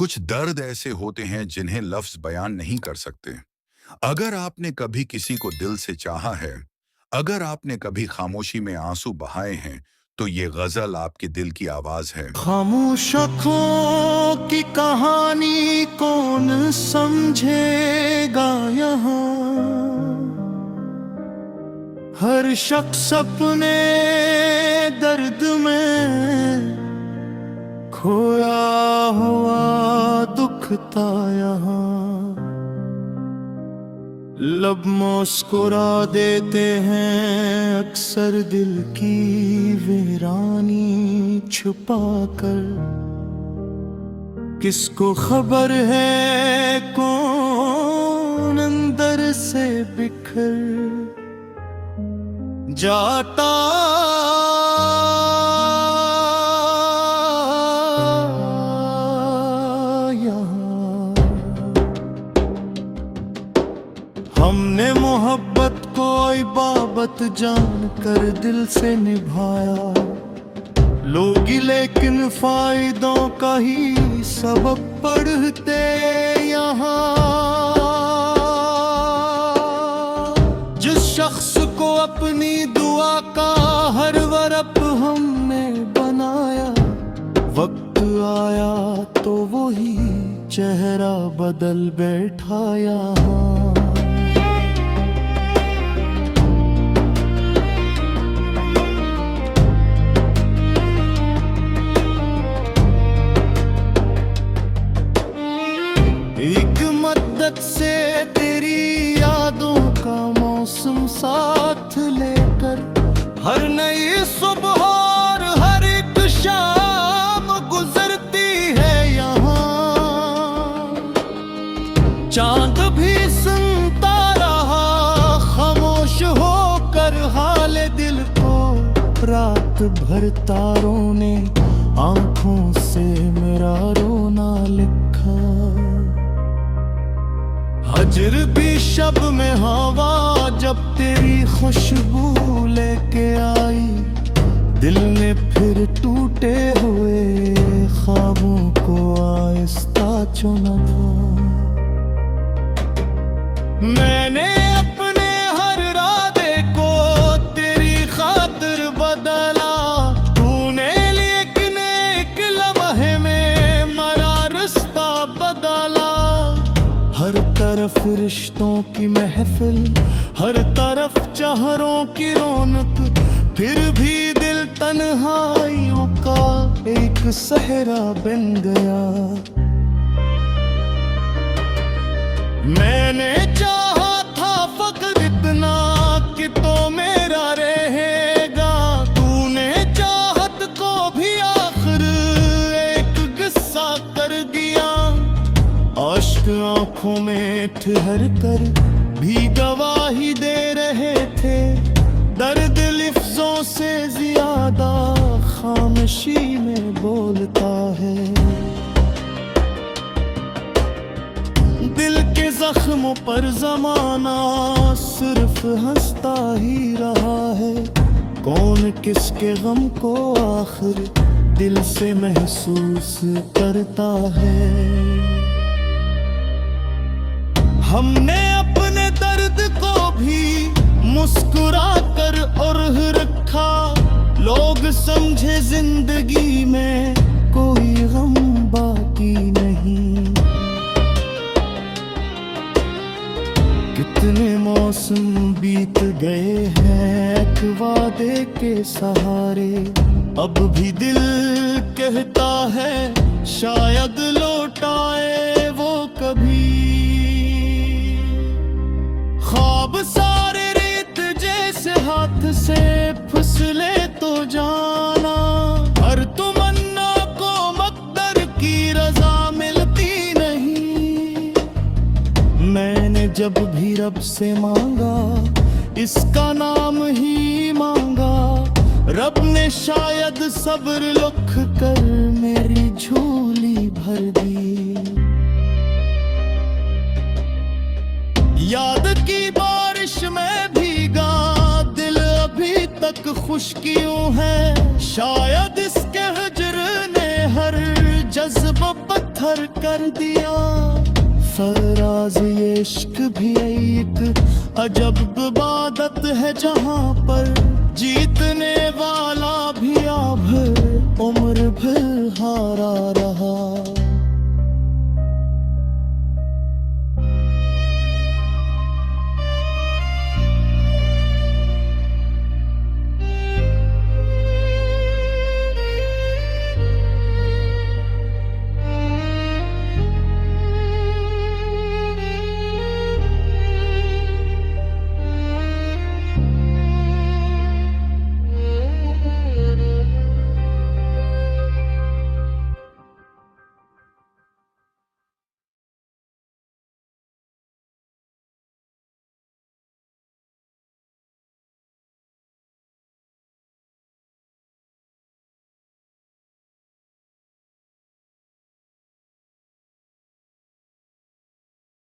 कुछ दर्द ऐसे होते हैं जिन्हें लफ्ज बयान नहीं कर सकते। अगर आपने कभी किसी को दिल से चाहा है, अगर आपने कभी खामोशी में आंसू बहाए हैं, तो ये गजल आपके दिल की आवाज है। खामोश आँखों की कहानी कौन समझेगा यहाँ। हर शख्स अपने दर्द में खोया हुआ दुखता यहाँ। लब मुस्कुरा देते हैं अक्सर दिल की वीरानी छुपा कर। किसको खबर है कौन अंदर से बिखर जाता हमने मोहब्बत को इबादत जानकर दिल से निभाया। लोग लेकिन फायदों का ही सबक पढ़ते यहाँ। जिस शख्स को अपनी दुआ का हर वरप हमने बनाया, वक्त आया तो वही चेहरा बदल बैठा यहाँ। से तेरी यादों का मौसम साथ लेकर हर नई सुबह और हर एक शाम गुजरती है यहाँ। चांद भी सुनता रहा खामोश होकर हाल दिल को। रात भर तारों ने आंखों से मेरा रोना लिखा। हजर भी शब में हवा जब तेरी खुशबू लेके आई। दिल ने फिर टूटे हुए ख्वाबों को आहिस्ता चुना था। मैंने अपने हर इरादे को तेरी खातिर बदला। तूने लेकिन एक लम्हे में मेरा रास्ता बदला। हर तरफ रिश्तों की महफिल, हर तरफ चेहरों की रौनक, फिर भी दिल तन्हाइयों का एक सहरा बन गया। मैंने चाहा था फकत इतना कि तो मेरा रहेगा। तूने चाहत को भी आखिर एक किस्सा कर दिया। आश्क आंखों में ठहर कर भी गवाही दे रहे थे। दर्द लफ्जों से ज्यादा खामोशी में बोलता है। दिल के जख्मों पर जमाना सिर्फ हंसता ही रहा है। कौन किसके गम को आखिर दिल से महसूस करता है। हमने अपने दर्द को भी मुस्कुरा कर और रखा। लोग समझे जिंदगी में कोई गम बाकी नहीं। कितने मौसम बीत गए हैं एक वादे के सहारे। अब भी दिल कहता है शायद लौट आए वो कभी। ख्वाब सारे रेत जैसे हाथ से फिसले तो जाना। हर तमन्ना को मकदर की रजा मिलती नहीं। मैंने जब भी रब से मांगा इसका नाम ही मांगा। रब ने शायद सब्र लुख कर मेरी झोली भर दी। याद की बारिश में भीगा दिल अभी तक खुश्कियों है। शायद इसके हिज्र ने हर जज्बा पत्थर पत्थर कर दिया। फराज ये इश्क भी एक अजब इबादत है जहाँ पर जीतने वाला भी अब उम्र भर हारा रहा।